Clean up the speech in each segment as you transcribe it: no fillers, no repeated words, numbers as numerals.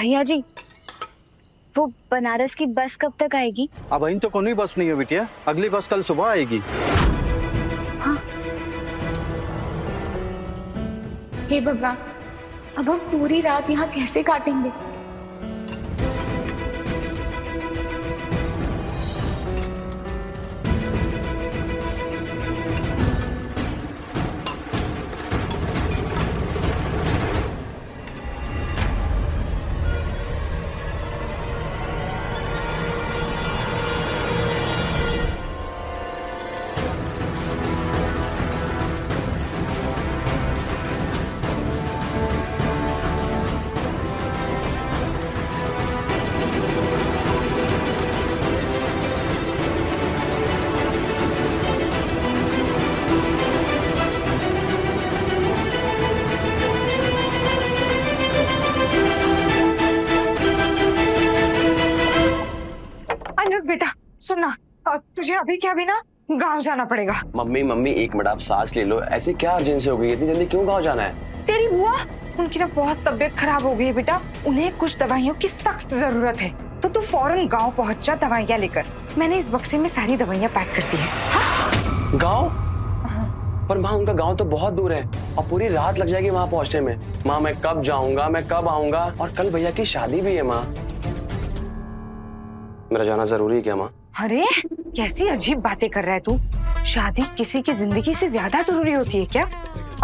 भैया जी, वो बनारस की बस कब तक आएगी? अब इन तो कोई बस नहीं है बिटिया, अगली बस कल सुबह आएगी। हाँ। हे भगवान, अब हम पूरी रात यहाँ कैसे काटेंगे? बेटा सुनना, तुझे अभी क्या भी ना गांव जाना पड़ेगा। मम्मी एक मिनट आप सांस ले लो। ऐसी क्या अर्जेंसी हो गई, इतनी जल्दी क्यों गांव जाना है? तेरी बुआ, उनकी ना बहुत तबीयत खराब हो गई है बेटा, उन्हें कुछ दवाइयों की सख्त जरूरत है, तो तू फौरन गांव पहुंच जा दवाइयाँ लेकर। मैंने इस बक्से में सारी दवाइयाँ पैक कर दी है। हाँ? गाँव? पर माँ उनका गाँव तो बहुत दूर है और पूरी रात लग जाएगी वहाँ पहुँचने में। माँ मैं कब जाऊंगा, मैं कब आऊंगा? और कल भैया की शादी भी है माँ, मेरा जाना जरूरी है क्या माँ? अरे कैसी अजीब बातें कर रहा है तू। शादी किसी की जिंदगी से ज्यादा जरूरी होती है क्या?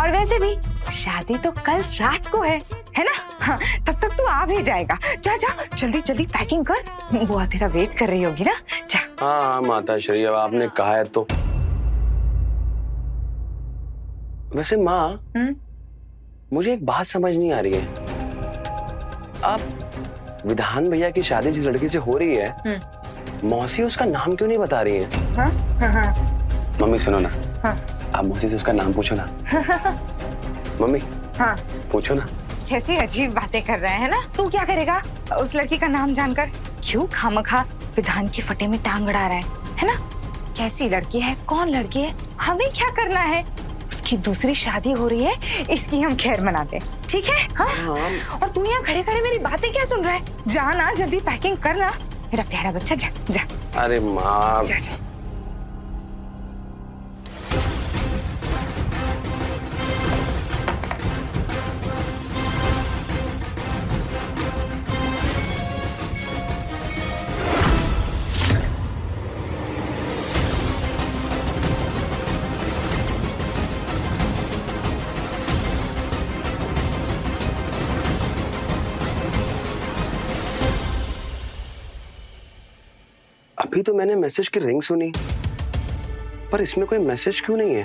और वैसे भी शादी तो कल रात को है ना? हाँ, तब तक तू आ भी जाएगा। जा जा जल्दी जल्दी पैकिंग कर, बुआ तेरा वेट कर रही होगी ना। जा। हाँ माता श्री, अब आपने कहा है तो। वैसे माँ, मुझे एक बात समझ नहीं आ रही है। आप विधान भैया की शादी जिस लड़की से हो रही है, मौसी उसका नाम क्यों नहीं बता रही है? हाँ? हाँ, हाँ। मम्मी सुनो ना, हाँ। आप मौसी से उसका नाम पूछो ना। मम्मी हाँ। पूछो ना। कैसी अजीब बातें कर रहे हैं ना। तू क्या करेगा उस लड़की का नाम जानकर? क्यों खामखा विधान की फटे में टांग अड़ा रहा है ना? कैसी लड़की है, कौन लड़की है, हमें क्या करना है? उसकी दूसरी शादी हो रही है, इसकी हम खैर मनाते, ठीक है? हाँ? और तू यहाँ खड़े खड़े मेरी बातें क्या सुन रहा है? जा ना, जल्दी पैकिंग करना मेरा प्यारा बच्चा। जा जा। अरे माँ, जा जा। अभी तो मैंने मैसेज की रिंग सुनी, पर इसमें कोई मैसेज क्यों नहीं है?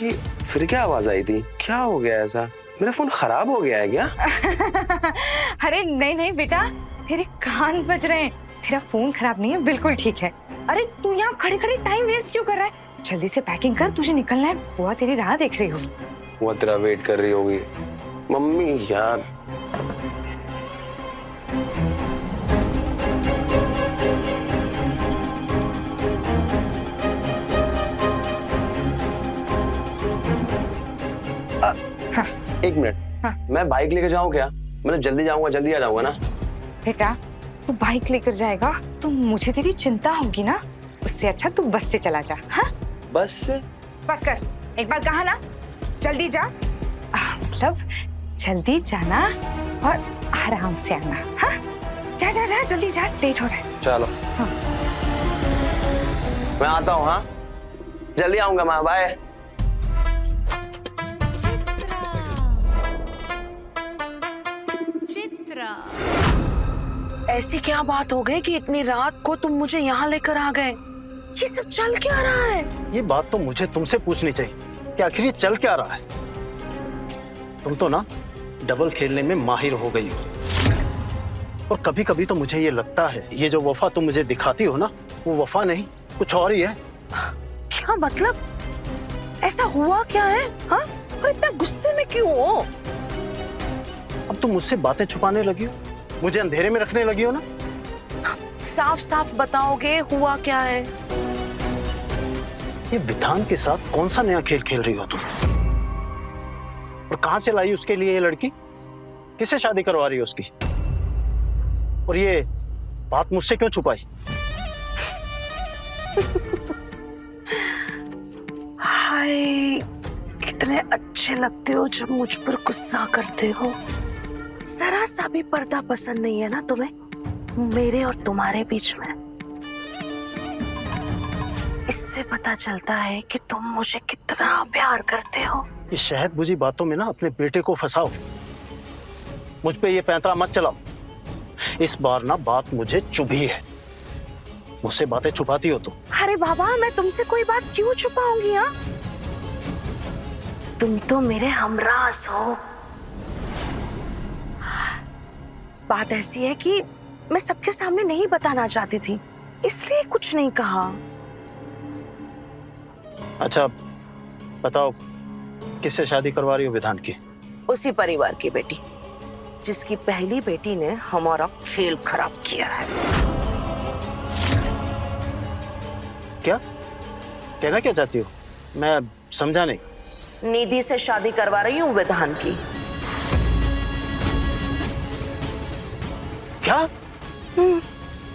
ये फिर क्या आवाज आई थी? क्या हो गया ऐसा? मेरा फोन खराब हो गया है क्या? अरे नहीं नहीं बेटा, तेरे कान बज रहे हैं। तेरा फोन खराब नहीं है, बिल्कुल ठीक है। अरे तू यहाँ खड़े खड़े टाइम वेस्ट क्यों कर रहा है? जल्दी से पैकिंग कर, तुझे निकलना है। बुआ तेरी राह देख रही होगी। वो तेरा वेट कर रही होगी। मम्मी यार, हाँ। एक मिनट। हाँ। मैं बाइक लेके जाऊं क्या? मतलब जल्दी जाऊंगा, जल्दी आ जाऊंगा ना? बेटा तू बाइक लेकर जाएगा तो मुझे तेरी चिंता होगी ना, उससे अच्छा तू बस से चला जा। हाँ? बस से? बस कर, एक बार कहा ना, जल्दी जा। मतलब जल्दी जाना और आराम से आना। हाँ? जा जा जा जल्दी जा, लेट हो रहा है। चलो। हाँ। मैं आता हूँ। हाँ, जल्दी आऊंगा माँ, बाय। ऐसी क्या बात हो गई कि इतनी रात को तुम मुझे यहाँ लेकर आ गए? ये सब चल क्या रहा है? ये बात तो मुझे तुमसे पूछनी चाहिए कि आखिर ये चल क्या रहा है। तुम तो ना डबल खेलने में माहिर हो गई हो, और कभी कभी तो मुझे ये लगता है ये जो वफा तुम मुझे दिखाती हो ना, वो वफा नहीं कुछ और ही है। क्या मतलब? ऐसा हुआ क्या है? हाँ? और इतना गुस्से में क्यों हो? अब तुम मुझसे बातें छुपाने लगी हो, मुझे अंधेरे में रखने लगी हो ना। साफ साफ बताओगे हुआ क्या है? ये विधान के साथ कौन सा नया खेल खेल रही हो तुम? और कहां से लाई उसके लिए ये लड़की? किससे शादी करवा रही है उसकी? और ये बात मुझसे क्यों छुपाई? हाय, कितने अच्छे लगते हो जब मुझ पर गुस्सा करते हो। जरा सा भी पर्दा पसंद नहीं है ना तुम्हें मेरे और तुम्हारे बीच में। इससे पता चलता है कि तुम मुझे कितना प्यार करते हो। इस शहद बुझी बातों में ना अपने बेटे को फंसाओ, मुझ पे ये पैंतरा मत चलाओ। इस बार ना बात मुझे चुभी है, मुझसे बातें छुपाती हो तुम। अरे बाबा, मैं तुमसे कोई बात क्यों छुपाऊंगी? हाँ, तुम तो मेरे हमराज हो। बात ऐसी है कि मैं सबके सामने नहीं बताना चाहती थी, इसलिए कुछ नहीं कहा। अच्छा बताओ, किससे शादी करवा रही हो विधान की? उसी परिवार की बेटी जिसकी पहली बेटी ने हमारा खेल खराब किया है। क्या कहना क्या चाहती हो? मैं समझा नहीं। निधि से शादी करवा रही हूँ विधान की। क्या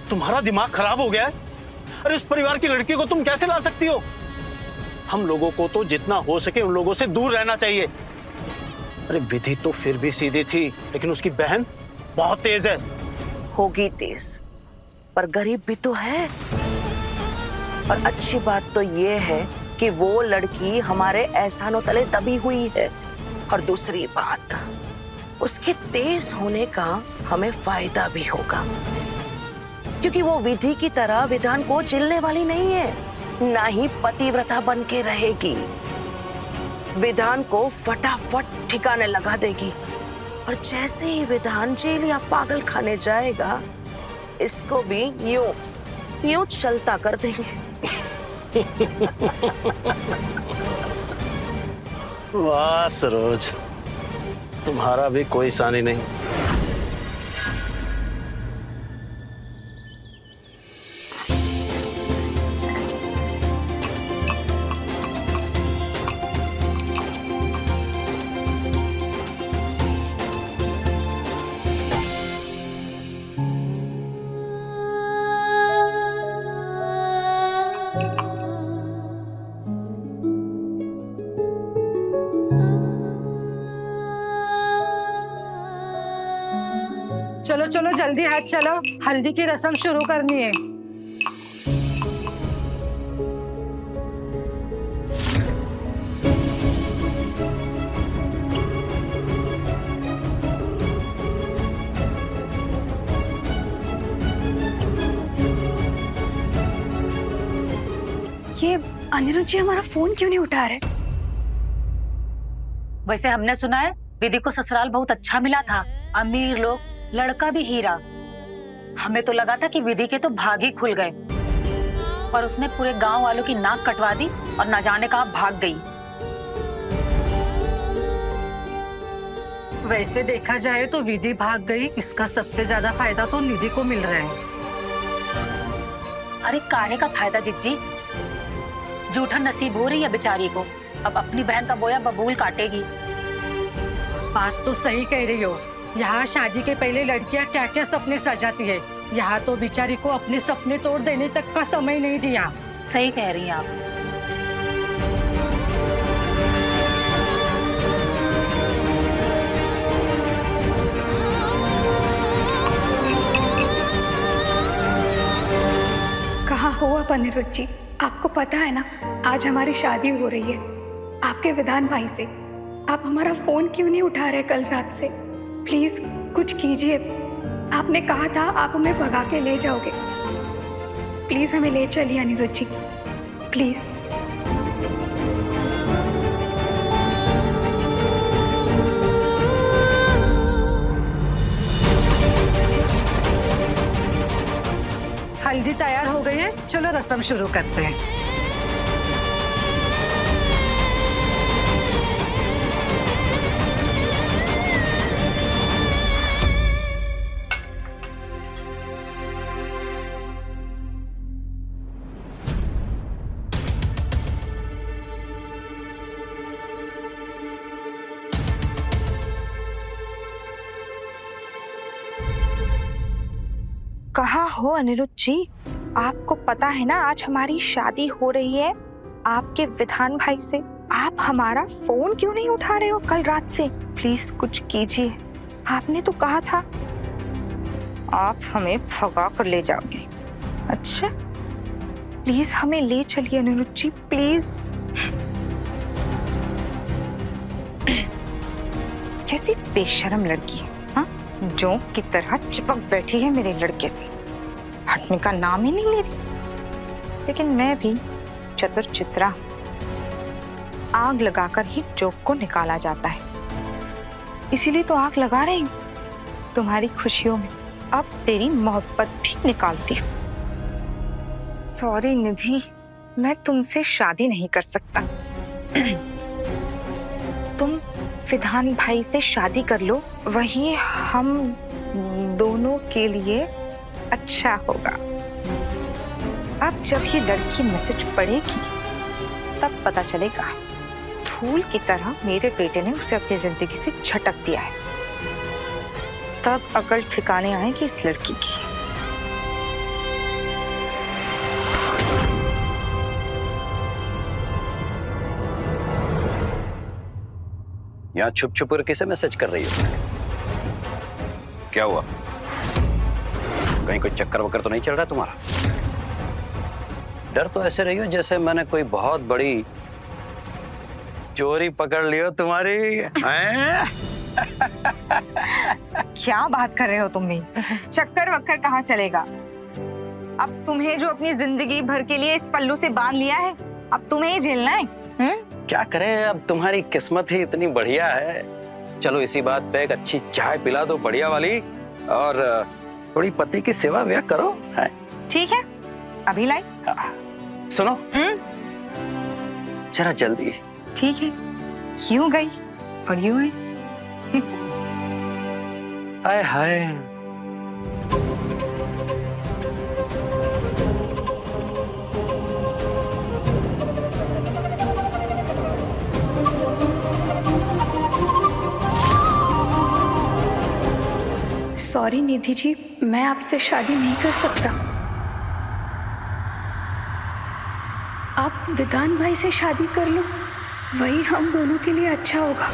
तुम्हारा दिमाग खराब हो गया है? अरे उस परिवार की लड़की को तुम कैसे ला सकती हो? हम लोगों को तो जितना हो सके उन लोगों से दूर रहना चाहिए। अरे विधि तो फिर भी सीधी थी, लेकिन उसकी बहन बहुत तेज है। होगी तेज, पर गरीब भी तो है। और अच्छी बात तो ये है कि वो लड़की हमारे एहसानों तले दबी हुई है। और दूसरी बात, उसके तेज होने का हमें फायदा भी होगा, क्योंकि वो विधि की तरह विधान को चिल्लने वाली नहीं है, ना ही पतिव्रता बन के रहेगी। विधान को फटाफट ठिकाने लगा देगी, और जैसे ही विधान जेल या पागल खाने जाएगा, इसको भी यूं यूं चलता कर देंगे। वाह सरोज, तुम्हारा भी कोई सानी नहीं। चलो चलो जल्दी हाथ चलो, हल्दी की रस्म शुरू करनी है। ये अनिरुद्ध जी हमारा फोन क्यों नहीं उठा रहे? वैसे हमने सुना है विधि को ससुराल बहुत अच्छा मिला था, अमीर लोग, लड़का भी हीरा। हमें तो लगा था कि विधि के तो भाग ही खुल गए, पर उसने पूरे गांव वालों की नाक कटवा दी और न जाने कहां भाग गई। वैसे देखा जाए तो विधि भाग गई, इसका सबसे ज्यादा फायदा तो निधि को मिल रहा है। अरे काहे का फायदा जिज्जी, जूठन नसीब हो रही है बेचारी को, अब अपनी बहन का बोया बबूल काटेगी। बात तो सही कह रही हो, यहाँ शादी के पहले लड़कियाँ क्या क्या सपने सजाती है, यहाँ तो बेचारी को अपने सपने तोड़ देने तक का समय नहीं दिया। सही कह रही हैं आप। कहाँ हो आप अनिरुद्ध जी? आपको पता है ना आज हमारी शादी हो रही है आपके विधान भाई से। आप हमारा फोन क्यों नहीं उठा रहे कल रात से? प्लीज कुछ कीजिए। आपने कहा था आप हमें भगा के ले जाओगे। प्लीज हमें ले चलिए अनिरुद्ध जी, प्लीज। हल्दी तैयार हो गई है, चलो रस्म शुरू करते हैं। कहाँ हो अनिरुद्ध जी? आपको पता है ना आज हमारी शादी हो रही है आपके विधान भाई से। आप हमारा फोन क्यों नहीं उठा रहे हो कल रात से? प्लीज कुछ कीजिए। आपने तो कहा था आप हमें भगा कर ले जाओगे। अच्छा प्लीज हमें ले चलिए अनिरुद्ध जी, प्लीज। कैसी बेशर्म लड़की है, हाँ? जोंक की तरह चिपक बैठी है मेरे लड़के से, हटने का नाम ही नहीं ले रही। लेकिन मैं भी चतुर चित्रा, आग लगाकर ही जोक को निकाला जाता है, इसीलिए तो आग लगा रही हूँ तुम्हारी खुशियों में। अब तेरी मोहब्बत भी निकालती हूँ। सॉरी निधि, मैं तुमसे शादी नहीं कर सकता। तुम विधान भाई से शादी कर लो, वही हम दोनों के लिए अच्छा होगा। अब जब ये लड़की मैसेज पढ़ेगी तब पता चलेगा। धूल की तरह मेरे बेटे ने उसे अपनी जिंदगी से झटक दिया है, तब अकल ठिकाने आएगी इस लड़की की। यहाँ छुप छुप कर किसे मैसेज कर रही हो? क्या हुआ? कहीं कोई चक्कर वक्कर तो नहीं चल रहा तुम्हारा? डर तो ऐसे रही हो जैसे मैंने कोई बहुत बड़ी चोरी पकड़ ली हो तुम्हारी। क्या बात कर रहे हो तुम भी? चक्कर वक्कर कहाँ चलेगा? अब तुम्हें जो अपनी जिंदगी भर के लिए इस पल्लू से बांध लिया है, अब तुम्हें ही झेलना है। क्या करें, अब तुम्हारी किस्मत ही इतनी बढ़िया है। चलो इसी बात पे एक अच्छी चाय पिला दो बढ़िया वाली, और थोड़ी पति की सेवा व्या करो। है ठीक है, अभी लाई। सुनो जरा जल्दी। ठीक है, यूं गई और यूं है। हाय हाय। सॉरी निधि जी, मैं आपसे शादी नहीं कर सकता। आप विधान भाई से शादी कर लो, वही हम दोनों के लिए अच्छा होगा।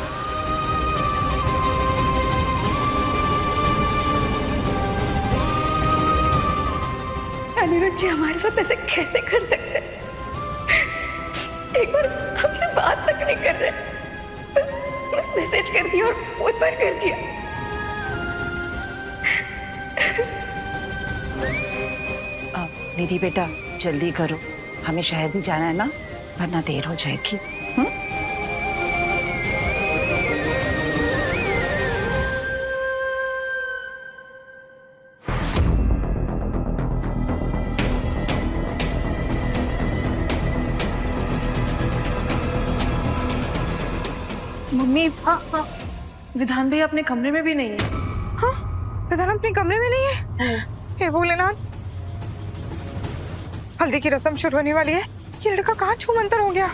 अनिरुद्ध जी हमारे साथ ऐसे कैसे कर सकते हैं? एक बार हमसे बात तक नहीं कर रहे, बस मैसेज कर दिया और फोन पर कर दिया। निधि बेटा जल्दी करो, हमें शहर भी जाना है ना, वरना देर हो जाएगी। मम्मी, हाँ, विधान भैया अपने कमरे में भी नहीं है। हाँ, विधान अपने कमरे में नहीं है। हे भोलेनाथ, हल्दी की रस्म शुरू होने वाली है, ये लड़का कहाँ छूमंतर हो गया?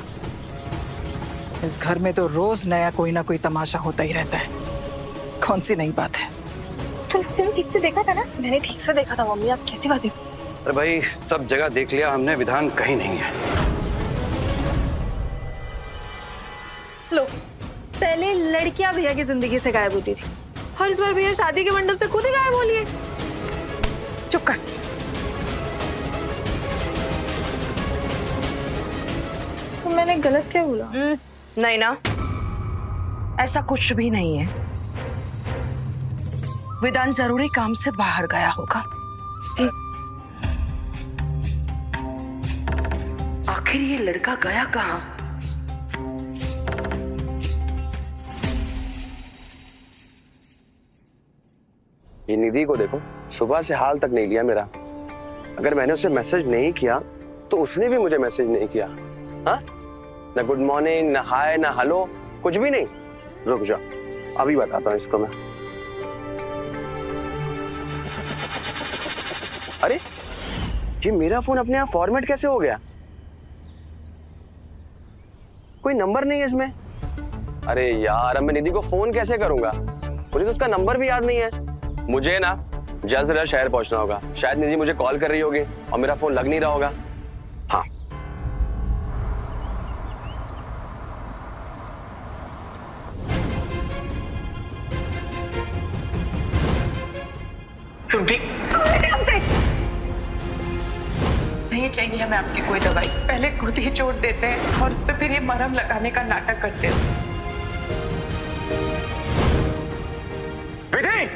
इस घर में तो रोज नया कोई ना कोई तमाशा होता ही रहता है, कौन सी नई बात है? तुम ठीक से देखा था ना? मैंने ठीक से देखा था मम्मी, आप कैसी बात है? अरे भाई सब जगह देख लिया हमने, विधान कहीं नहीं है। लो, पहले लड़कियां भैया की जिंदगी से गायब होती थी, और इस बार भैया शादी के मंडप से खुद ही गायब हो लिए। चुप कर। तो मैंने गलत क्या बोला? नहीं ना, ऐसा कुछ भी नहीं है। विधान जरूरी काम से बाहर गया होगा। आखिर ये लड़का गया कहाँ? ये निधि को देखो, सुबह से हाल तक नहीं लिया मेरा। अगर मैंने उसे मैसेज नहीं किया तो उसने भी मुझे मैसेज नहीं किया। हाँ, ना गुड मॉर्निंग, ना हाय, ना हेलो, कुछ भी नहीं। रुक जा, अभी बताता हूँ इसको मैं। अरे ये मेरा फोन अपने आप फॉर्मेट कैसे हो गया? कोई नंबर नहीं है इसमें। अरे यार, अब मैं निधि को फोन कैसे करूंगा? मुझे तो उसका नंबर भी याद नहीं है। मुझे ना जल्द से जल्द शहर पहुंचना होगा। शायद निधि मुझे कॉल कर रही होगी और मेरा फोन लग नहीं रहा होगा। हाँ, तुम ठीक नहीं चाहिए हमें आपकी कोई दवाई। पहले खुद ही चोट देते हैं और उस पर फिर ये मरहम लगाने का नाटक करते हैं। विधि!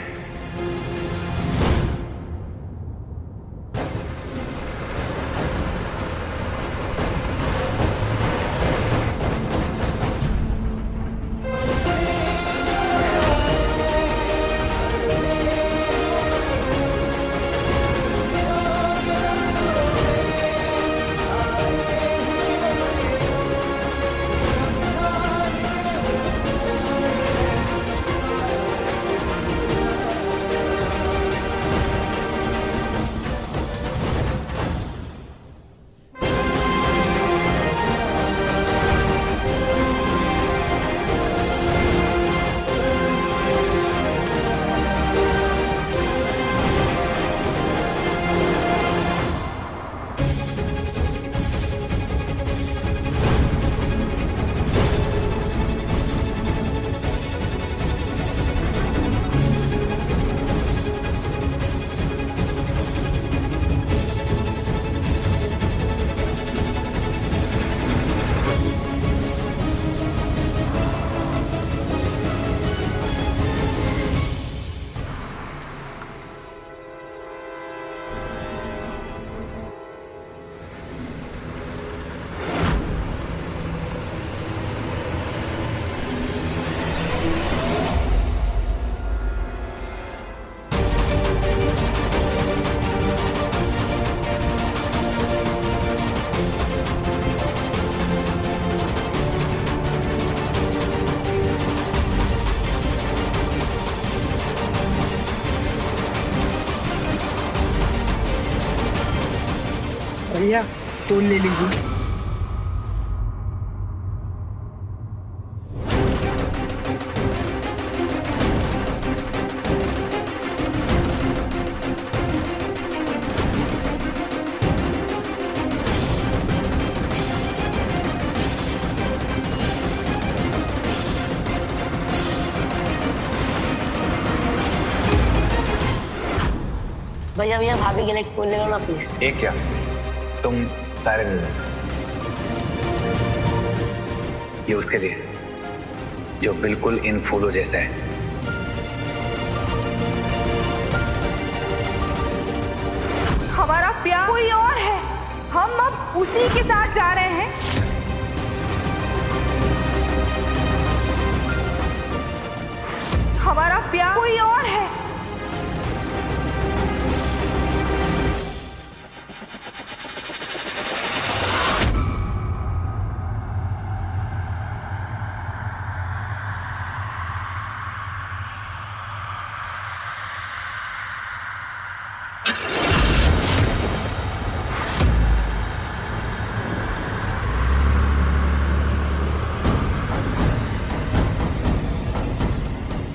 भैया फोन ले लीजिए। भैया भैया भाभी के लिए फोन ले लो ना प्लीज। एक क्या तुम सारे दे देना। ये उसके लिए जो बिल्कुल इन फूलों जैसा है। हमारा प्यार कोई और है, हम अब उसी के साथ जा रहे हैं। हमारा प्यार कोई और है।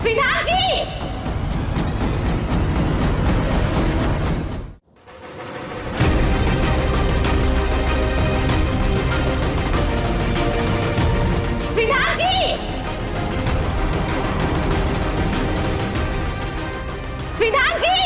विधान जी! विधान जी! विधान जी!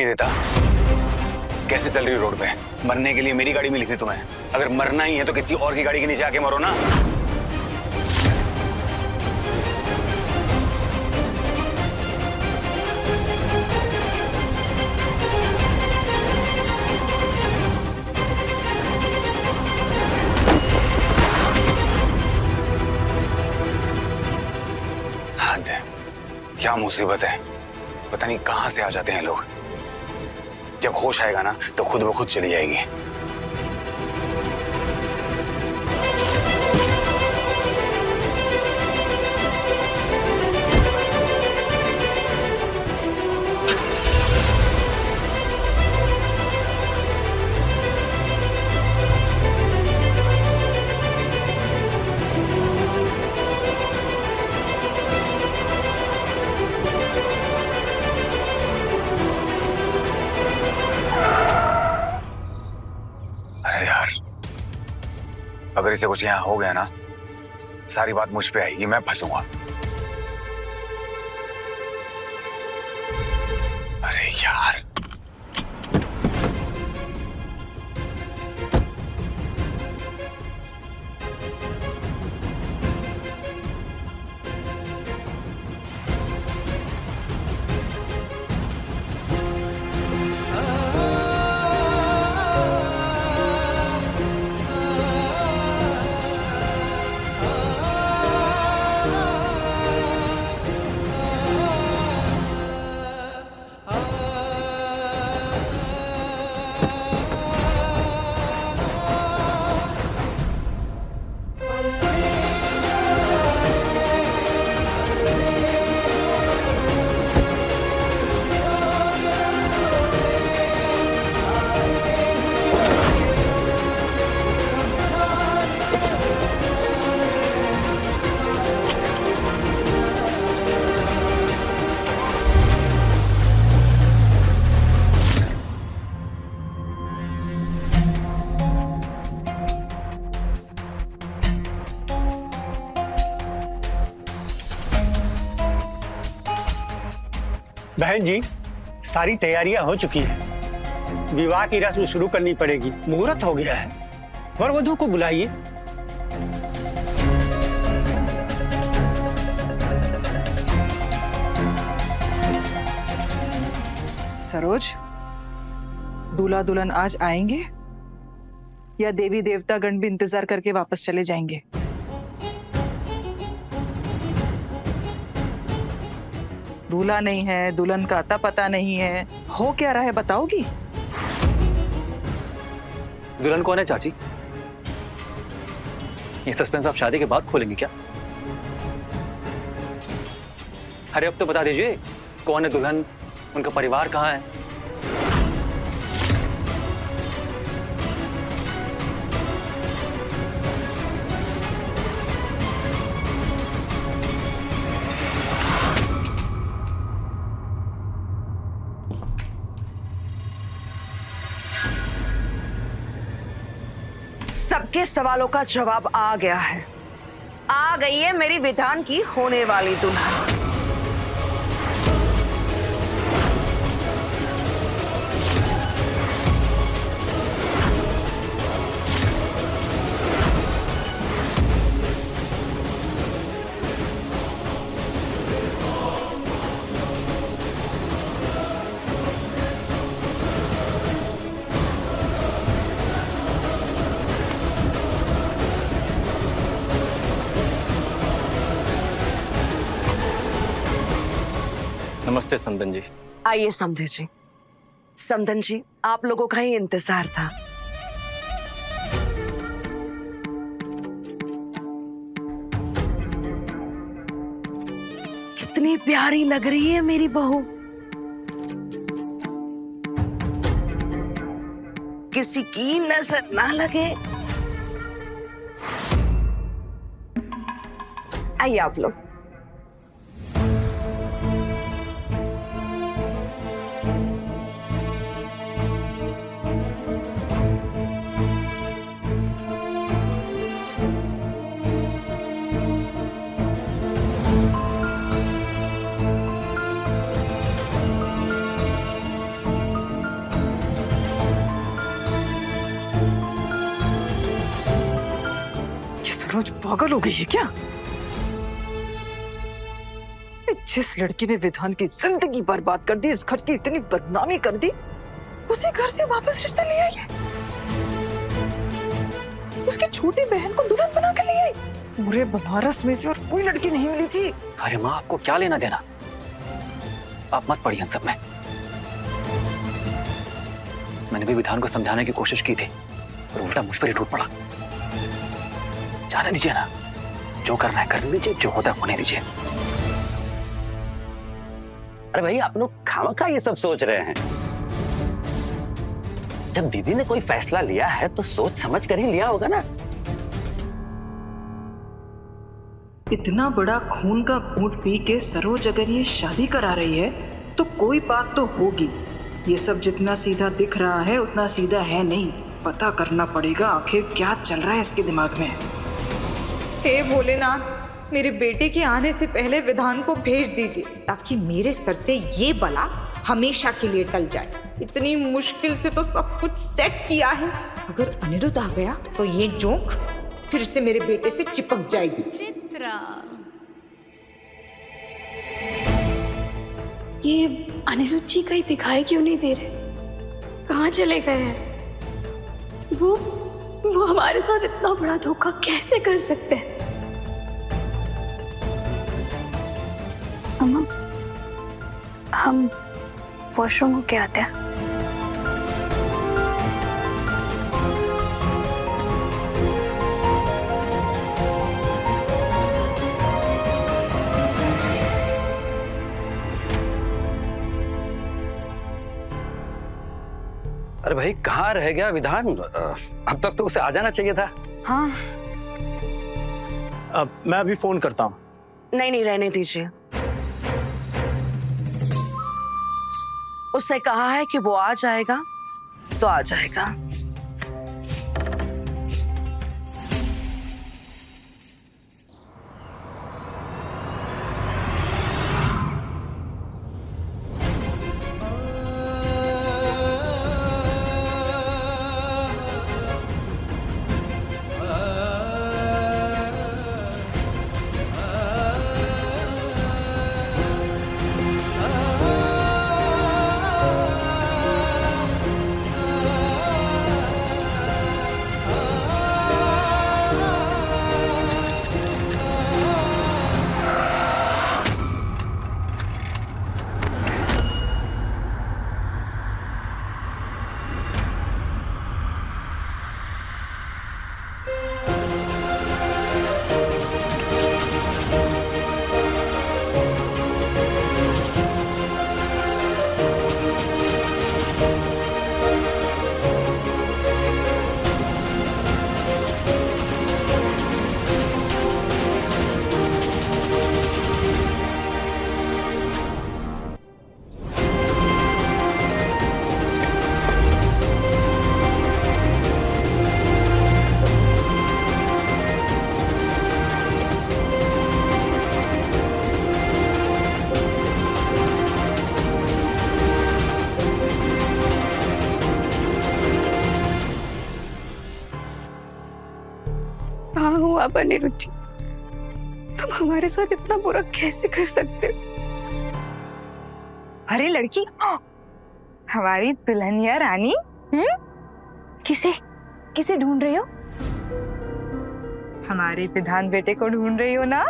नहीं देता। कैसे चल रही हो रोड पे? मरने के लिए मेरी गाड़ी मिली थी तुम्हें। अगर मरना ही है तो किसी और की गाड़ी के नीचे आके मरो ना। हद है, क्या मुसीबत है। पता नहीं कहां से आ जाते हैं लोग। जब होश आएगा ना तो खुद ब खुद चली जाएगी। अरे यार, अगर इसे कुछ यहाँ हो गया ना, सारी बात मुझ पे आएगी, मैं फंसूंगा। अरे यार, बहन जी, सारी तैयारियां हो चुकी हैं। विवाह की रस्म शुरू करनी पड़ेगी। मुहूर्त हो गया है। वर वधू को बुलाइए। सरोज, दूल्हा दुल्हन आज आएंगे या देवी देवता गण भी इंतजार करके वापस चले जाएंगे? दूल्हा नहीं है, दुल्हन का अता पता नहीं है, हो क्या रहा है बताओगी? दुल्हन कौन है चाची? ये सस्पेंस आप शादी के बाद खोलेंगे क्या? अरे अब तो बता दीजिए, कौन है दुल्हन, उनका परिवार कहाँ है? सबके सवालों का जवाब आ गया है। आ गई है मेरी विधान की होने वाली दुल्हन। नमस्ते समधन जी। आइए समधन जी। समधन जी, आप लोगों का ही इंतजार था। कितनी प्यारी लग रही है मेरी बहू। किसी की नजर ना लगे। आइए आप लोग। सरोज पागल हो गई है क्या? जिस लड़की ने विधान की जिंदगी बर्बाद कर दी, इस घर की इतनी बदनामी कर दी, उसी घर से वापस रिश्ता ले आई है। उसकी छोटी बहन को दुल्हन बना के ले आई। पूरे बनारस में से और कोई लड़की नहीं मिली थी। अरे माँ, आपको क्या लेना देना? आप मत पड़िए इन सब में। मैंने भी विधान को समझाने की कोशिश की थी, पर उल्टा मुझ पर ही टूट पड़ा। जाने दीजिए ना, जो करना है करने दीजिए, जो होता है होने दीजिए। अरे भाई, आप लोग खामखा ये सब सोच रहे हैं। जब दीदी ने कोई फैसला लिया है तो सोच समझ कर ही लिया होगा ना। इतना बड़ा खून का घूंट पी के सरोज अगर ये शादी करा रही है तो कोई बात तो होगी। ये सब जितना सीधा दिख रहा है उतना सीधा है नहीं। पता करना पड़ेगा आखिर क्या चल रहा है इसके दिमाग में। हे भोलेनाथ, मेरे बेटे के आने से पहले विधान को भेज दीजिए ताकि मेरे सर से ये बला हमेशा के लिए टल जाए। इतनी मुश्किल से तो सब कुछ सेट किया है। अगर अनिरुद्ध आ गया तो ये जोंक फिर से मेरे बेटे से चिपक जाएगी। चित्रा, ये अनिरुद्ध जी कहीं दिखाई क्यों नहीं दे रहे? कहाँ चले गए हैं? वो हमारे साथ इतना बड़ा धोखा कैसे कर सकते हैं? अम्मा, हम वॉशरूम होके आते हैं। अरे भाई, कहाँ रह गया विधान? अब तक तो उसे आ जाना चाहिए था। हाँ, अब मैं अभी फोन करता हूँ। नहीं, रहने दीजिए। उससे कहा है कि वो आ जाएगा तो आ जाएगा। आप अनिरुद्ध जी, तुम हमारे साथ इतना बुरा कैसे कर सकते हो? अरे लड़की, हमारी दुल्हनिया रानी। किसे ढूंढ रही हो? हमारे विधान बेटे को ढूंढ रही हो ना?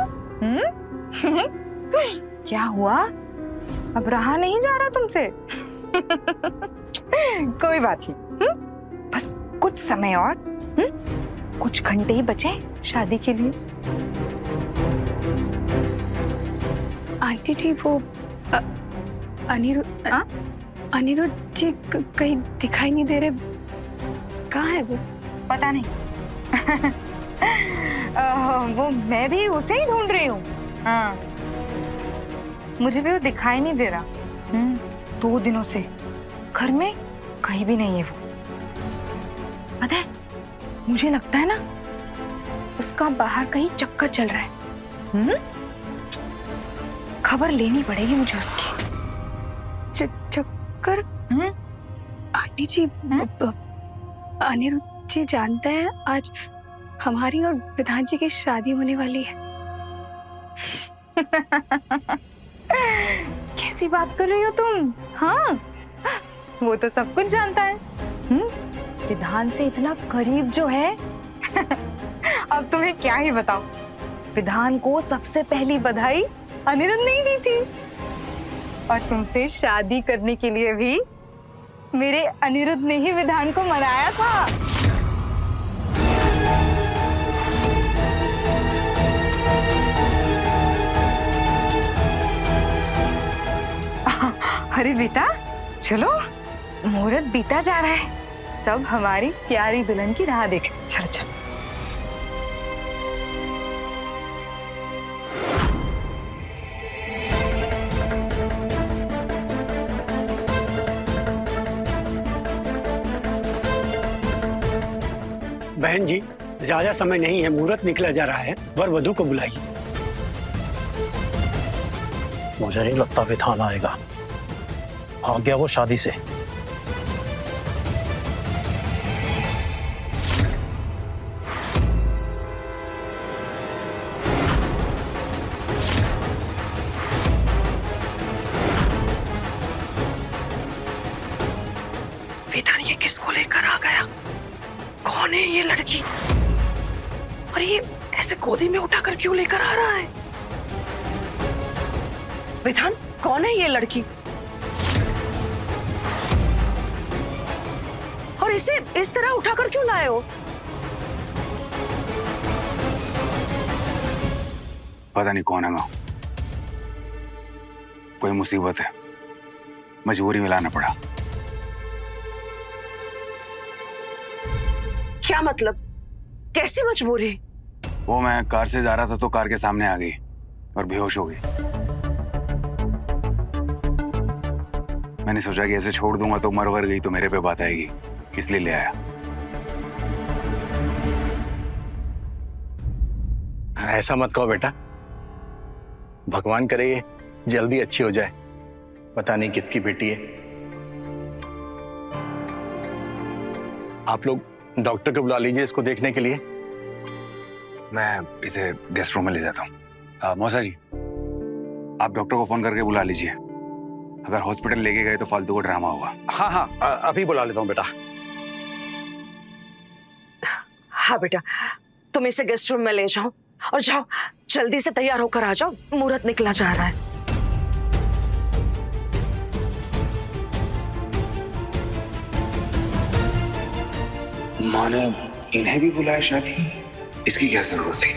क्या हुआ? अब रहा नहीं जा रहा तुमसे? कोई बात नहीं, बस कुछ समय और, कुछ घंटे ही बचे शादी के लिए। आंटी जी, वो अनिरुद्ध जी कहीं दिखाई नहीं दे रहे। कहाँ है वो? पता नहीं। वो मैं भी उसे ही ढूंढ रही हूँ। हाँ, मुझे भी वो दिखाई नहीं दे रहा। 2 दिनों से घर में कहीं भी नहीं है वो। पता है, मुझे लगता है ना उसका बाहर कहीं चक्कर चल रहा है। खबर लेनी पड़ेगी मुझे उसकी। चक्कर? आंटी जी, अनिरुद्ध जी जानते हैं आज हमारी और विधान जी की शादी होने वाली है। कैसी बात कर रही हो तुम? हाँ, वो तो सब कुछ जानता है। विधान से इतना करीब जो है। अब तुम्हें क्या ही बताओ, विधान को सबसे पहली बधाई अनिरुद्ध ने ही दी थी, और तुमसे शादी करने के लिए भी मेरे अनिरुद्ध ने ही विधान को मनाया था। अरे बेटा चलो, मुहूर्त बीता जा रहा है, सब हमारी प्यारी दुल्हन की राह देख। चलो चलो। बहन जी, ज्यादा समय नहीं है, मुहूर्त निकला जा रहा है, वर वधू को बुलाइए। मुझे नहीं लगता विधान आएगा, भाग गया वो शादी से। विधान ये किसको लेकर आ गया? कौन है ये लड़की? और ये ऐसे गोदी में उठाकर क्यों लेकर आ रहा है? विधान, कौन है ये लड़की? और इसे इस तरह उठाकर क्यों लाए हो? पता नहीं कौन है मैं, कोई मुसीबत है, मजबूरी में लाना पड़ा। क्या मतलब? कैसी मजबूरी? वो मैं कार से जा रहा था तो कार के सामने आ गई और बेहोश हो गई। मैंने सोचा कि ऐसे छोड़ दूंगा तो मर वर गई तो मेरे पे बात आएगी, इसलिए ले आया। ऐसा मत कहो बेटा, भगवान करे ये जल्दी अच्छी हो जाए, पता नहीं किसकी बेटी है। आप लोग डॉक्टर को बुला लीजिए इसको देखने के लिए। मैं इसे गेस्ट रूम में ले जाता हूँ। मौसा जी, आप डॉक्टर को फोन करके बुला लीजिए, अगर हॉस्पिटल लेके गए तो फालतू का ड्रामा होगा। हाँ हाँ, अभी बुला लेता हूँ बेटा। हाँ बेटा, तुम इसे गेस्ट रूम में ले जाओ और जाओ जल्दी से तैयार होकर आ जाओ, मुहूर्त निकला जा रहा है। माँ ने इन्हें भी बुलाया शादी, इसकी क्या जरूरत थी?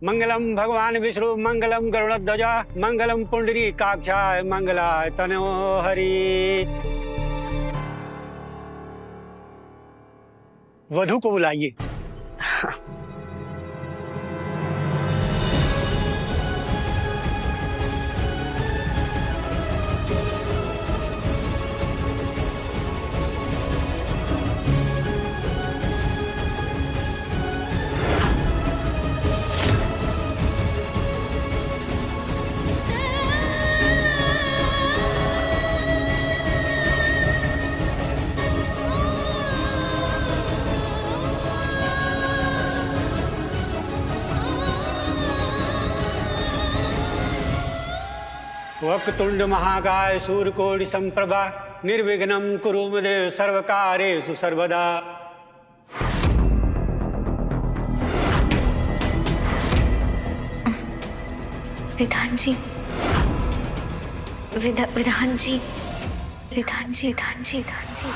मंगलम भगवान विष्णु मंगलम गरुड़ध्वजा मंगलम पुंडरीकाक्षाय मंगलाय तनो हरि। वधू को बुलाइए। वक्रतुंड महाकाय सूर्यकोटि संप्रभा निर्विघ्नं कुरु मे देव सर्वकार्येषु सर्वदा। विधान जी, विधान जी, विधान जी, विधान जी, विधान जी।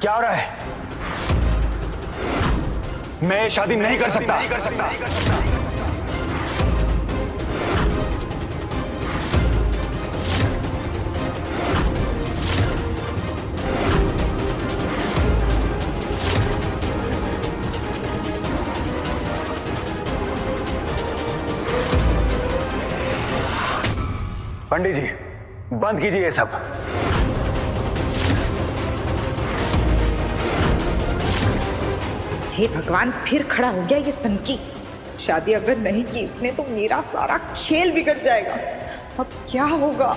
क्या हो रहा है? मैं ये शादी नहीं कर सकता। पंडित जी, बंद कीजिए ये सब। हे भगवान, फिर खड़ा हो गया ये सनकी। शादी अगर नहीं की इसने तो मेरा सारा खेल बिगड़ जाएगा। अब क्या होगा?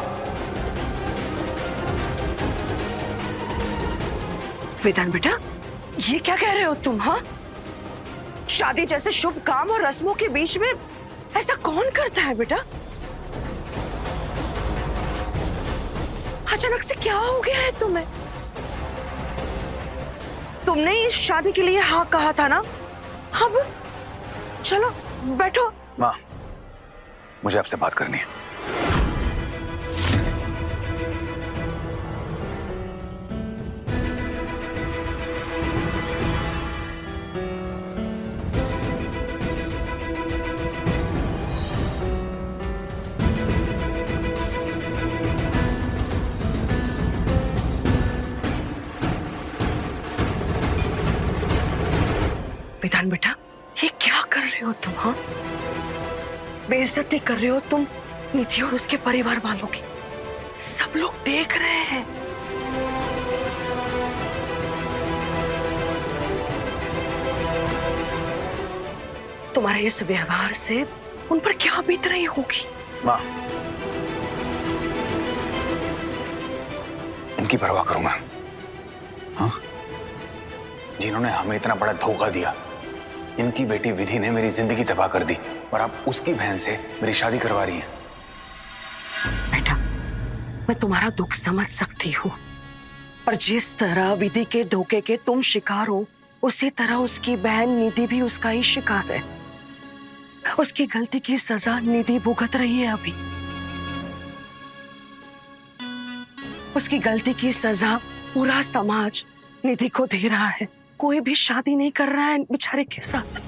वेदांत बेटा, ये क्या कह रहे हो तुम? हाँ, शादी जैसे शुभ काम और रस्मों के बीच में ऐसा कौन करता है बेटा? अचानक से क्या हो गया है तुम्हें? तुमने इस शादी के लिए हाँ कहा था ना? अब चलो बैठो। माँ, मुझे आपसे बात करनी है। विधान बेटा, ये क्या कर रहे हो तुम? हाँ, बेइज्जती कर रहे हो तुम निधि और उसके परिवार वालों की। सब लोग देख रहे हैं। तुम्हारे इस व्यवहार से उन पर क्या बीत रही होगी? माँ, इनकी परवाह करूं मैं? हाँ, जिन्होंने हमें इतना बड़ा धोखा दिया, इनकी बेटी विधि ने मेरी जिंदगी तबाह कर दी और आप उसकी बहन से मेरी शादी करवा रही हैं। बेटा, मैं तुम्हारा दुख समझ सकती हूँ, पर जिस तरह विधि के धोखे के तुम शिकार हो, उसी तरह उसकी बहन निधि भी उसका ही शिकार है। उसकी गलती की सजा निधि भुगत रही है अभी। उसकी गलती की सजा पूरा समाज निधि को दे रहा है। कोई भी शादी नहीं कर रहा है बेचारे के साथ।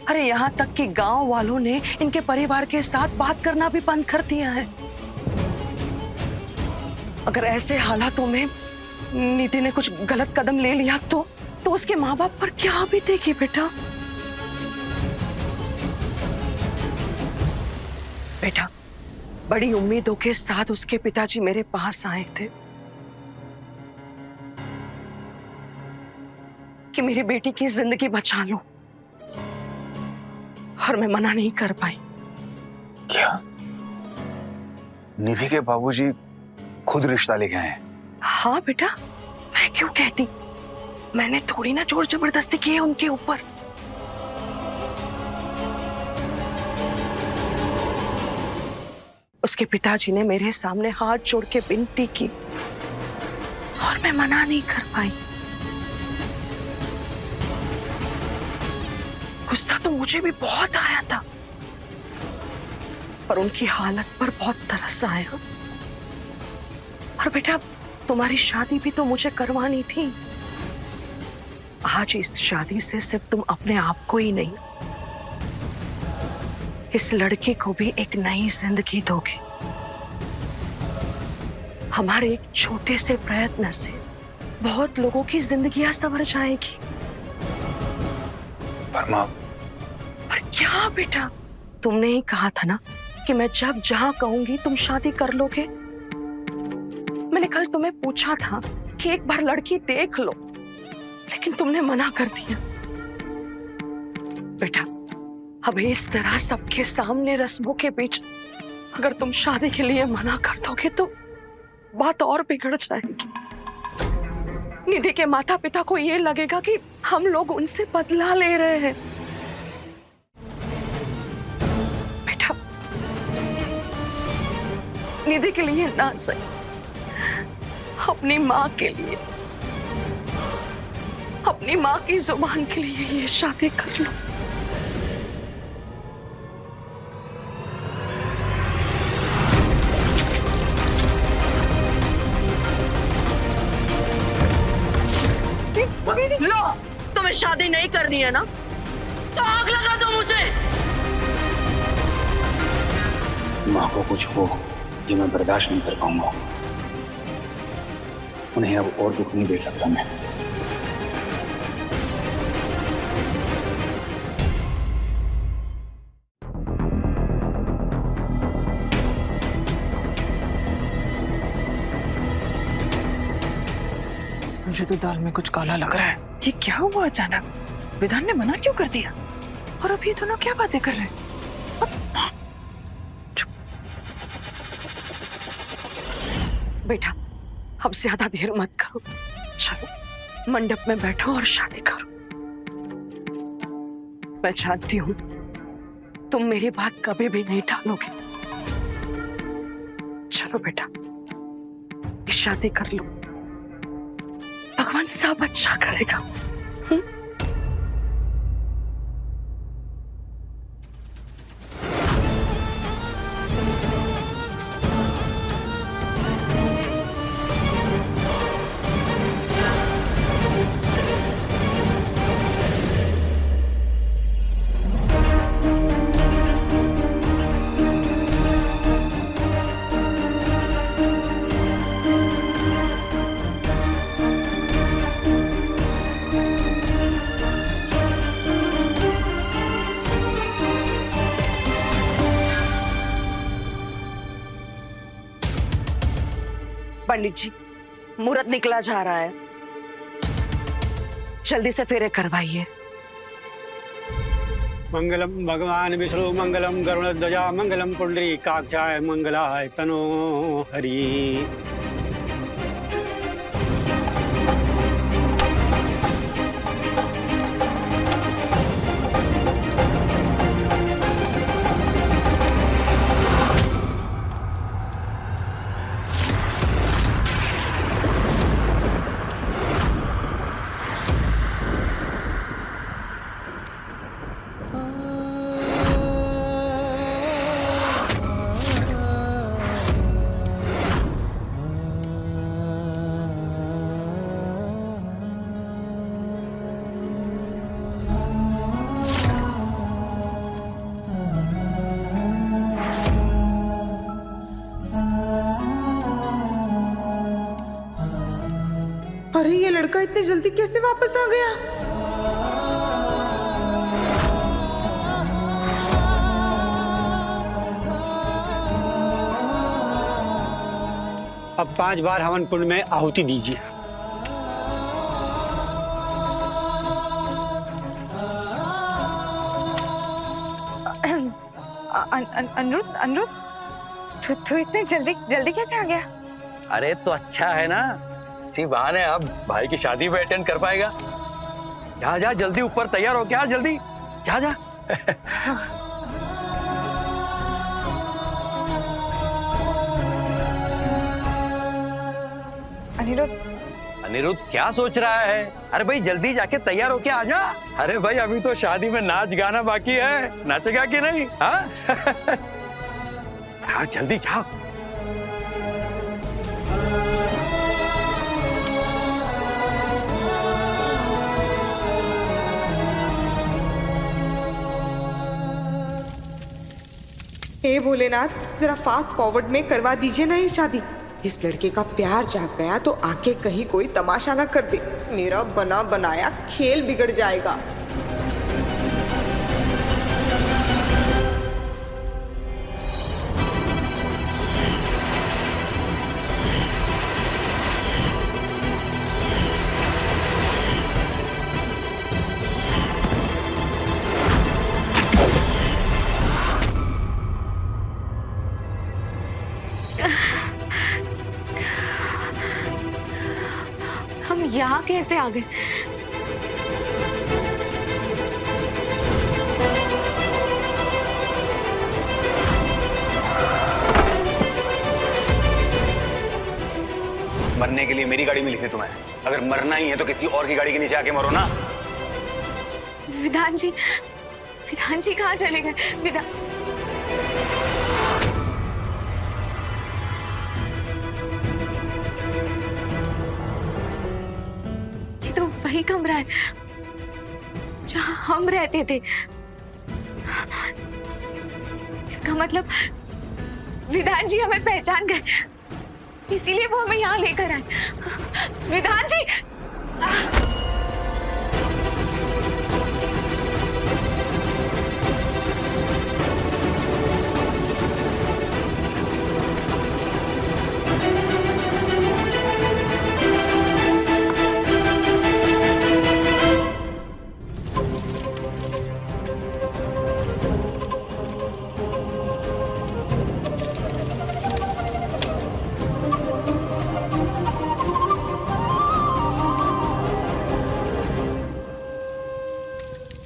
अरे यहाँ तक कि गांव वालों ने इनके परिवार के साथ बात करना भी बंद कर दिया है। अगर ऐसे हालातों में निधि ने कुछ गलत कदम ले लिया तो उसके माँ बाप पर क्या बीतेगी बेटा? बेटा, बड़ी उम्मीदों के साथ उसके पिताजी मेरे पास आए थे कि मेरी बेटी की जिंदगी बचा लो, और मैं मना नहीं कर पाई। क्या निधि के बाबूजी खुद रिश्ता लेके आए हैं? हाँ बेटा, मैं क्यों कहती? मैंने थोड़ी ना जोर जबरदस्ती की है उनके ऊपर। उसके पिताजी ने मेरे सामने हाथ जोड़ के विनती की और मैं मना नहीं कर पाई। गुस्सा तो मुझे भी बहुत आया था, पर उनकी हालत पर बहुत तरस आया। और बेटा, तुम्हारी शादी भी तो मुझे करवानी थी, आज इस शादी से सिर्फ तुम अपने आप को ही नहीं, इस लड़की को भी एक नई जिंदगी दोगे। हमारे एक छोटे से प्रयत्न से बहुत लोगों की जिंदगियां संवर जाएगी। पर माँ, पर क्या बेटा, तुमने ही कहा था ना कि मैं जब जहां कहूंगी तुम शादी कर लोगे। मैंने कल तुम्हें पूछा था कि एक बार लड़की देख लो, लेकिन तुमने मना कर दिया। बेटा, अब इस तरह सबके सामने रस्मों के बीच अगर तुम शादी के लिए मना कर दोगे तो बात और बिगड़ जाएगी। निधि के माता पिता को ये लगेगा कि हम लोग उनसे बदला ले रहे हैं। बेटा, निधि के लिए ना सही, अपनी माँ के लिए, अपनी माँ की जुबान के लिए ये शादी कर लो। लो, तुम्हें शादी नहीं करनी है ना, तो आग लगा दो मुझे। माँ को कुछ हो ये मैं बर्दाश्त नहीं कर पाऊंगा। उन्हें अब और दुख नहीं दे सकता मैं। मुझे तो दाल में कुछ काला लग रहा है। ये क्या हुआ अचानक? विधान ने मना क्यों कर दिया? और अब ये दोनों क्या बातें कर रहे हैं? बेटा, अब ज्यादा देर मत करो, चलो मंडप में बैठो और शादी करो। मैं जानती हूं तुम मेरी बात कभी भी नहीं टालोगे। चलो बेटा, शादी कर लो, भगवान सब अच्छा करेगा। पंडित जी, मुहूर्त निकला जा रहा है, जल्दी से फेरे करवाइए। मंगलम भगवान विष्णु मंगलम गरुड़ध्वजा मंगलम पुंडरीकाक्षाय मंगलाय तनो हरि। अरे ये लड़का इतनी जल्दी कैसे वापस आ गया? अब 5 बार हवन कुंड में आहुति दीजिए। अनुरुद्ध, तू इतने जल्दी कैसे आ गया? अरे तो अच्छा है ना, इसी बहाने अब भाई की शादी में अटेंड कर पाएगा। जा जल्दी ऊपर तैयार हो, क्या जल्दी जा। अनिरुद्ध क्या सोच रहा है? अरे भाई जल्दी जाके तैयार होके आ जा। अरे भाई अभी तो शादी में नाच गाना बाकी है, नाचेगा कि नहीं? हाँ जल्दी जाओ। भोलेनाथ, जरा फास्ट फॉरवर्ड में करवा दीजिए ना ये शादी। इस लड़के का प्यार जाग गया तो आके कहीं कोई तमाशा ना कर दे, मेरा बना बनाया खेल बिगड़ जाएगा। हम यहाँ कैसे आ गए? मरने के लिए मेरी गाड़ी मिली थी तुम्हें, अगर मरना ही है तो किसी और की गाड़ी के नीचे आके मरो ना। विधान जी कहाँ चले गए? विधान, ये तो वही कमरा है जहाँ हम रहते थे। इसका मतलब विधान जी हमें पहचान गए, इसीलिए वो हमें यहाँ लेकर आए। विधान जी,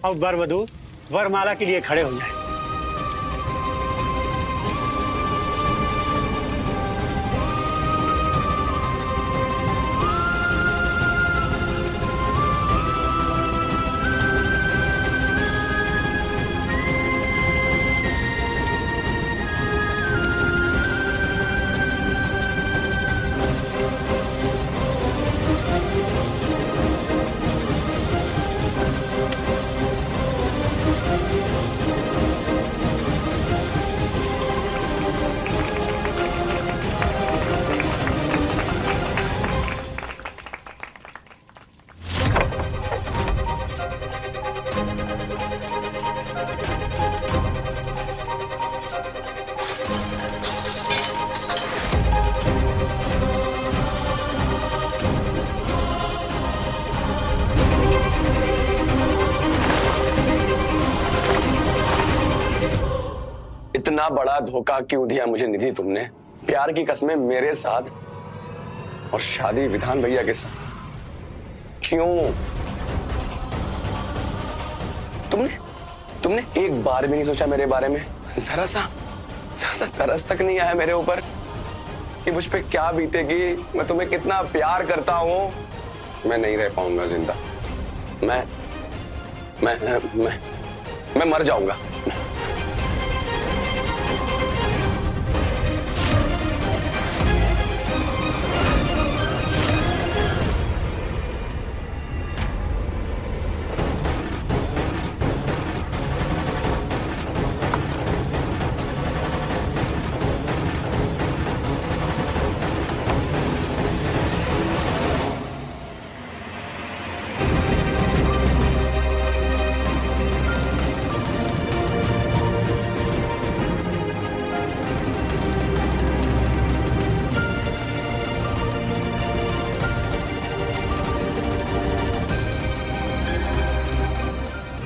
अब वर वधू वरमाला के लिए खड़े हो जाए। इतना बड़ा धोखा क्यों दिया मुझे निधि तुमने? प्यार की कसमें मेरे साथ और शादी विधान भैया के साथ, क्यों? तुमने एक बार भी नहीं सोचा मेरे बारे में? जरा सा तरस तक नहीं आया मेरे ऊपर कि मुझ पे क्या बीतेगी, मैं तुम्हें कितना प्यार करता हूं। मैं नहीं रह पाऊंगा जिंदा, मैं मर जाऊंगा।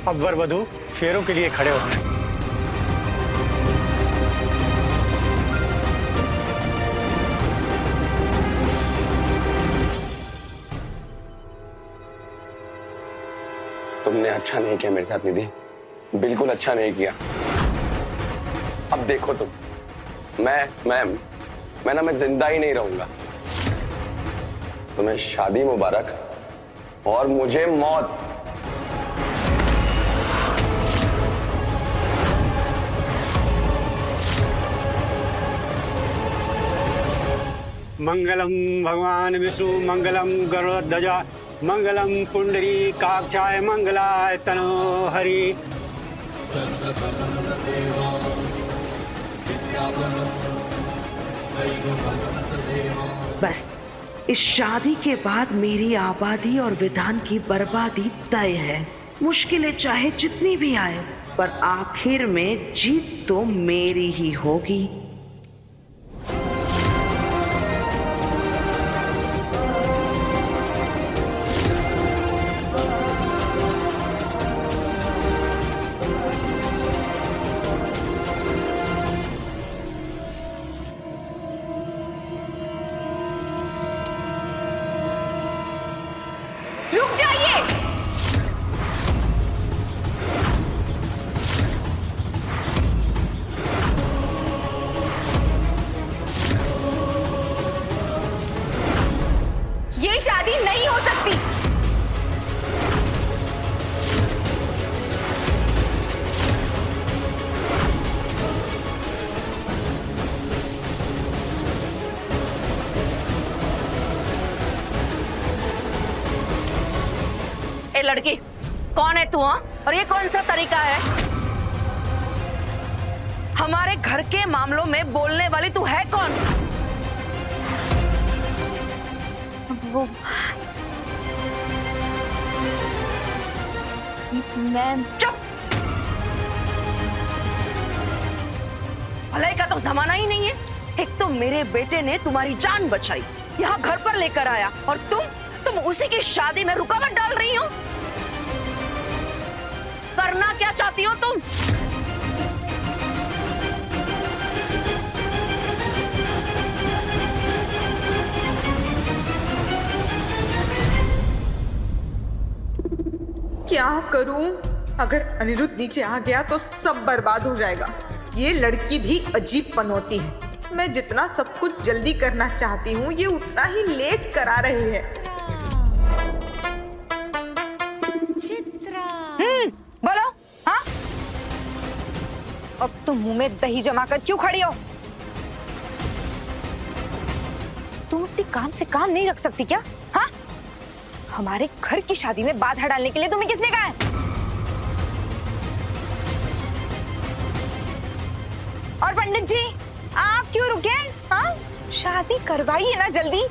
अब वर वधू फेरों के लिए खड़े हो गए। तुमने अच्छा नहीं किया मेरे साथ निधि, बिल्कुल अच्छा नहीं किया। अब देखो तुम, मैं जिंदा ही नहीं रहूंगा। तुम्हें शादी मुबारक और मुझे मौत। मंगलम भगवान विष्णु मंगलम गरुड़ध्वजा मंगलम पुंडरी काक्षाय मंगलाय तनो हरि। बस इस शादी के बाद मेरी आबादी और विधान की बर्बादी तय है। मुश्किलें चाहे जितनी भी आए, पर आखिर में जीत तो मेरी ही होगी। रुक जाइए। ये शादी नहीं हो सकती। ए लड़की, कौन है तू? हाँ? और ये कौन सा तरीका है? हमारे घर के मामलों में बोलने वाली तू है कौन? वो मैं चुप। भलाई का तो जमाना ही नहीं है। एक तो मेरे बेटे ने तुम्हारी जान बचाई, यहाँ घर पर लेकर आया, और तुम उसी की शादी में रुकावट डाल रही हो। करना क्या चाहती हो तुम? क्या करूं? अगर अनिरुद्ध नीचे आ गया तो सब बर्बाद हो जाएगा। ये लड़की भी अजीब पनौती है। मैं जितना सब कुछ जल्दी करना चाहती हूँ, ये उतना ही लेट करा रही है। बोलो। हाँ, अब तुम मुंह में दही जमाकर क्यों खड़ी हो? तुम अपने काम से काम नहीं रख सकती क्या? हाँ, हमारे घर की शादी में बाधा डालने के लिए तुम्हें किसने कहा है? और पंडित जी, आप क्यों रुके? हाँ, शादी करवाइए ना जल्दी।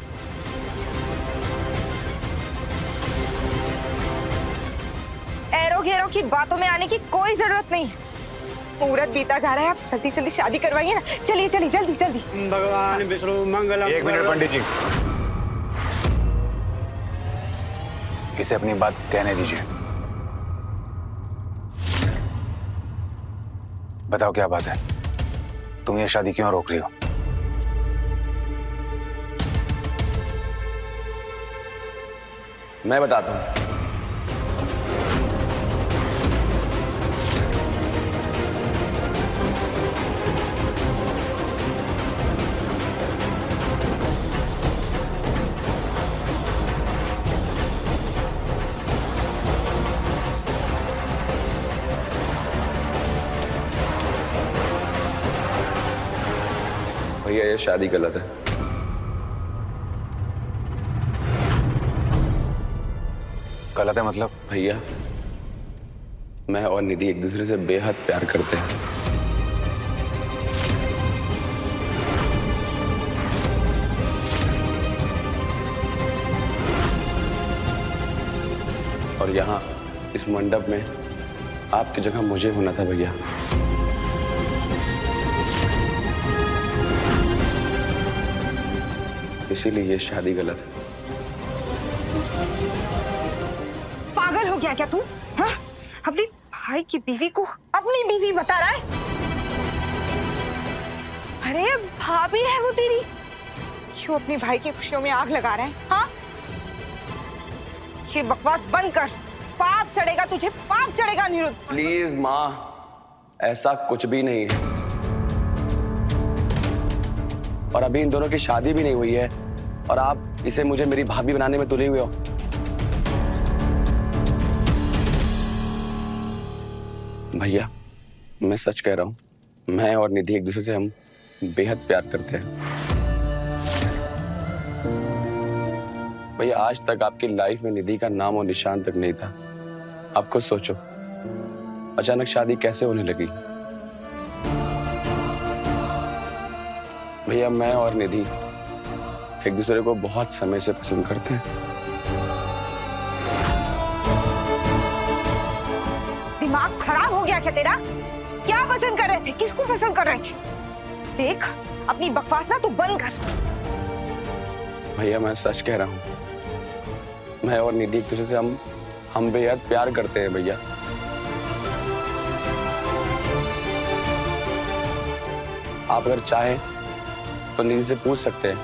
एरो घेरो की बातों में आने की कोई जरूरत नहीं। मुहूर्त बीता जा रहा है, आप जल्दी जल्दी शादी करवाइए ना। चलिए चलिए, जल्दी जल्दी। भगवान विष्णु मंगलम। एक मिनट पंडित जी, इसे अपनी बात कहने दीजिए। बताओ क्या बात है? तुम ये शादी क्यों रोक रही हो? मैं बताता हूं। भैया, ये शादी गलत है। गलत है मतलब? भैया, मैं और निधि एक दूसरे से बेहद प्यार करते हैं। और यहाँ इस मंडप में आपकी जगह मुझे होना था भैया। इसीलिए ये शादी गलत है। पागल हो गया क्या तू? हाँ? अपनी भाई की बीवी को अपनी बीवी बता रहा है? अरे भाभी है वो तेरी, क्यों अपनी भाई की खुशियों में आग लगा रहा है? हाँ, ये बकवास बंद कर। पाप चढ़ेगा तुझे, पाप चढ़ेगा अनिरुद्ध। प्लीज माँ, ऐसा कुछ भी नहीं है। और अभी इन दोनों की शादी भी नहीं हुई है और आप इसे मुझे मेरी भाभी बनाने में तुले हुए हो। भैया, मैं सच कह रहा हूँ, मैं और निधि एक दूसरे से हम बेहद प्यार करते हैं। भैया, आज तक आपकी लाइफ में निधि का नाम और निशान तक नहीं था। आप खुद सोचो, अचानक शादी कैसे होने लगी? भैया मैं और निधि एक दूसरे को बहुत समय से पसंद करते हैं। दिमाग खराब हो गया क्या तेरा? क्या पसंद कर रहे थे? किसको पसंद कर रहे थे? देख अपनी बकवास ना तू बंद कर। भैया मैं सच कह रहा हूँ, मैं और निधि एक दूसरे से हम बेहद प्यार करते हैं भैया। आप अगर चाहें तो निधि से पूछ सकते हैं।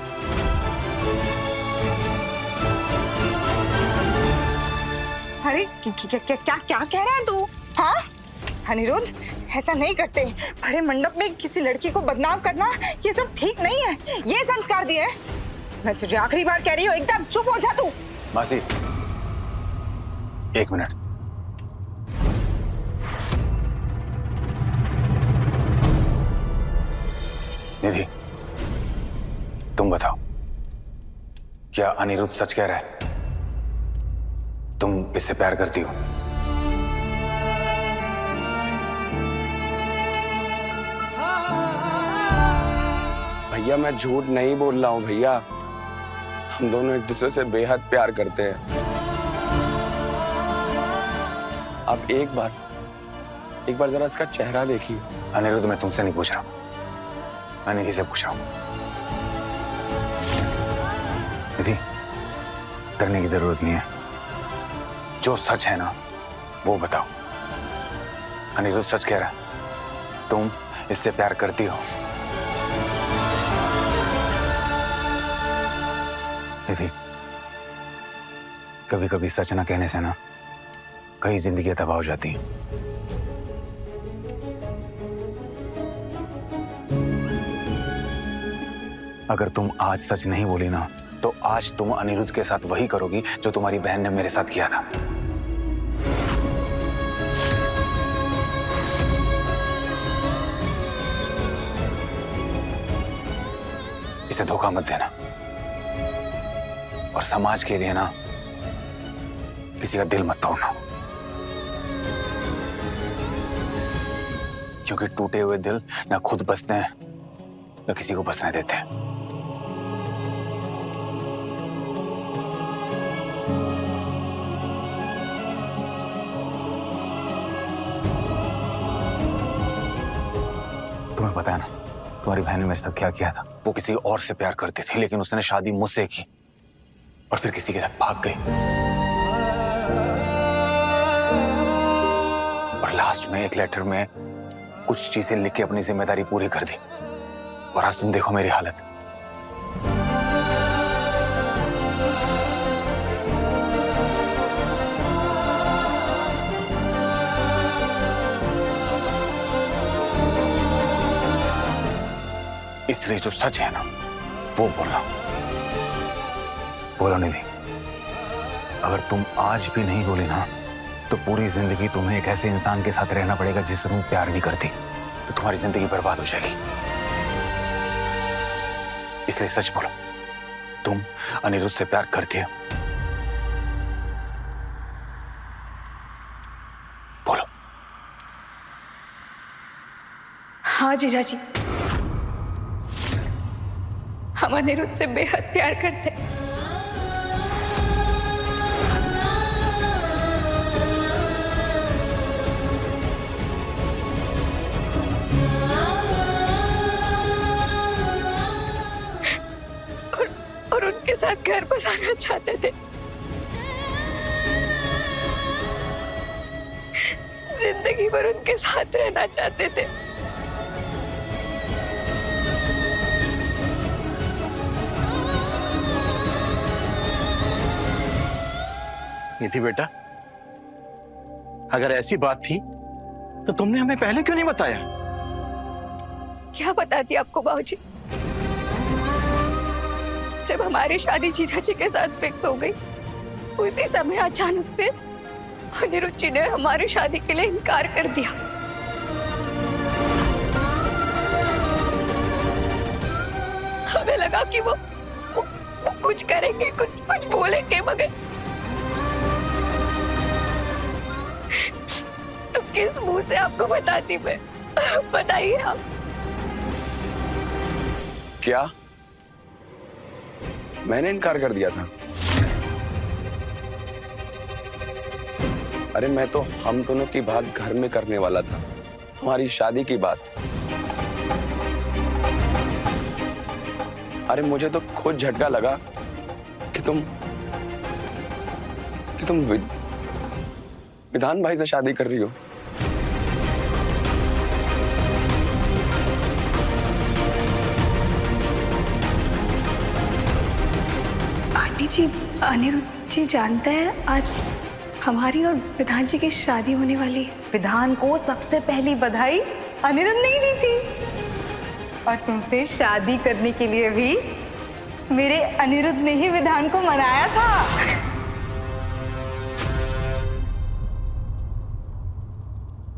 अरे क्या कह रहा है तू? हाँ अनिरुद्ध, ऐसा नहीं करते। भरे मंडप में किसी लड़की को बदनाम करना ये सब ठीक नहीं है। ये संस्कार दिए हैं। मैं तुझे आखिरी बार कह रही हूँ, एकदम चुप हो जा तू। मासी, एक मिनट। निधि, तुम बताओ, क्या अनिरुद्ध सच कह रहा है? तुम इससे प्यार करती हो? भैया मैं झूठ नहीं बोल रहा हूँ भैया, हम दोनों एक दूसरे से बेहद प्यार करते हैं। आप एक बार जरा इसका चेहरा देखिए। अनिरुद्ध, मैं तुमसे नहीं पूछ रहा, मैं निधि से पूछ रहा हूं। निधि, डरने की जरूरत नहीं है, जो सच है ना वो बताओ। अनिरुद्ध सच कह रहा है, तुम इससे प्यार करती हो? निधि, कभी कभी सच ना कहने से ना कई जिंदगी तबाह हो जाती हैं। अगर तुम आज सच नहीं बोली ना तो आज तुम अनिरुद्ध के साथ वही करोगी जो तुम्हारी बहन ने मेरे साथ किया था। इसे धोखा मत देना, और समाज के लिए ना किसी का दिल मत तोड़ना, क्योंकि टूटे हुए दिल ना खुद बसते हैं ना किसी को बसने देते हैं। तुम्हें पता है ना तुम्हारी बहन ने मेरे साथ क्या किया था? वो किसी और से प्यार करती थी, लेकिन उसने शादी मुझसे की और फिर किसी के साथ भाग गई, और लास्ट में एक लेटर में कुछ चीजें लिख के अपनी जिम्मेदारी पूरी कर दी। और आज तुम देखो मेरी हालत। इसलिए जो सच है ना वो बोलो। बोलो निधि, अगर तुम आज भी नहीं बोली ना तो पूरी जिंदगी तुम्हें एक ऐसे इंसान के साथ रहना पड़ेगा जिससे तुम प्यार नहीं करती, तो तुम्हारी जिंदगी बर्बाद हो जाएगी। इसलिए सच बोलो, तुम अनिरुद्ध से प्यार करती हो? बोलो। हाँ जीजा जी, हम अनिरुद्ध से बेहद प्यार करते। और उनके साथ घर बसाना चाहते थे, जिंदगी भर उनके साथ रहना चाहते थे। निधि बेटा, अगर ऐसी बात थी तो तुमने हमें पहले क्यों नहीं बताया? क्या बताती आपको बाबूजी? जब हमारी शादी जीजा जी के साथ फिक्स हो गई, उसी समय अचानक से अनिरुद्ध जी ने हमारी शादी के लिए इनकार कर दिया। हमें लगा कि वो कुछ करेंगे, कुछ बोलेंगे, मगर तो किस मुंह से आपको बताती मैं? बताइए आप। क्या? मैंने इनकार कर दिया था? अरे मैं तो हम दोनों की बात घर में करने वाला था, हमारी शादी की बात। अरे मुझे तो खुद झटका लगा कि तुम विधान भाई से शादी कर रही हो। आंटी जी, अनिरुद्ध जी जानते हैं आज हमारी और विधान जी की शादी होने वाली है। विधान को सबसे पहली बधाई अनिरुद्ध ने ही दी थी, और तुमसे शादी करने के लिए भी मेरे अनिरुद्ध ने ही विधान को मनाया था।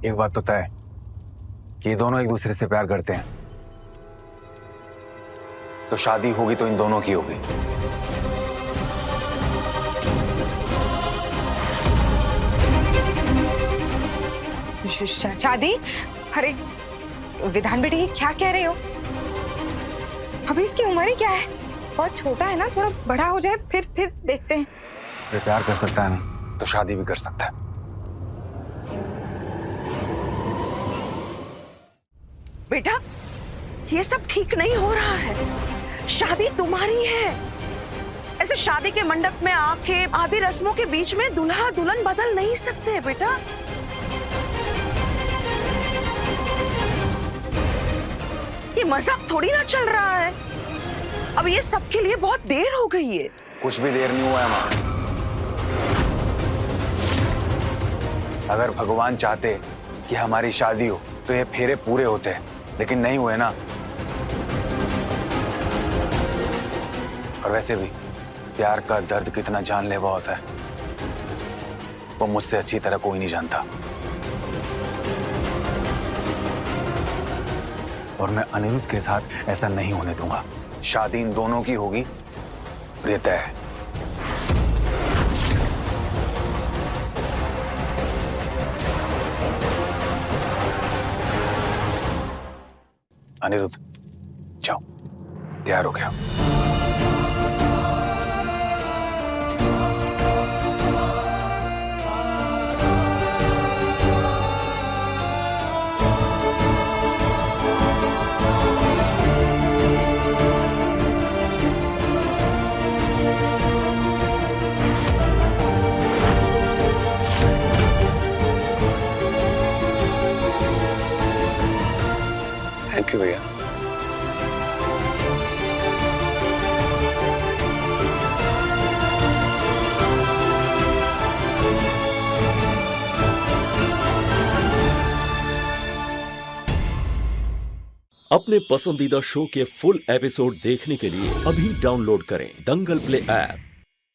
एक बात तो तय है कि ये दोनों एक दूसरे से प्यार करते हैं, तो शादी होगी तो इन दोनों की होगी। शादी? अरे विधान बेटी, क्या कह रहे हो? अभी इसकी उम्र ही क्या है? बहुत छोटा है ना, थोड़ा बड़ा हो जाए फिर देखते हैं। ये प्यार कर सकता है ना, तो शादी भी कर सकता है। बेटा, ये सब ठीक नहीं हो रहा है। शादी तुम्हारी है। ऐसे शादी के मंडप में आके आधी रस्मों के बीच में दूल्हा दुल्हन बदल नहीं सकते बेटा। ये मजाक थोड़ी ना चल रहा है। अब ये सबके लिए बहुत देर हो गई है। कुछ भी देर नहीं हुआ है माँ। अगर भगवान चाहते कि हमारी शादी हो तो ये फेरे पूरे होते, लेकिन नहीं हुए ना। और वैसे भी प्यार का दर्द कितना जानलेवा होता है, वो मुझसे अच्छी तरह कोई नहीं जानता। और मैं अनिरुद्ध के साथ ऐसा नहीं होने दूंगा। शादी इन दोनों की होगी, और ये तय है। अनिरुद्ध, जाओ, तैयार हो गया। थैंक यू भैया। अपने पसंदीदा शो के फुल एपिसोड देखने के लिए अभी डाउनलोड करें दंगल प्ले ऐप।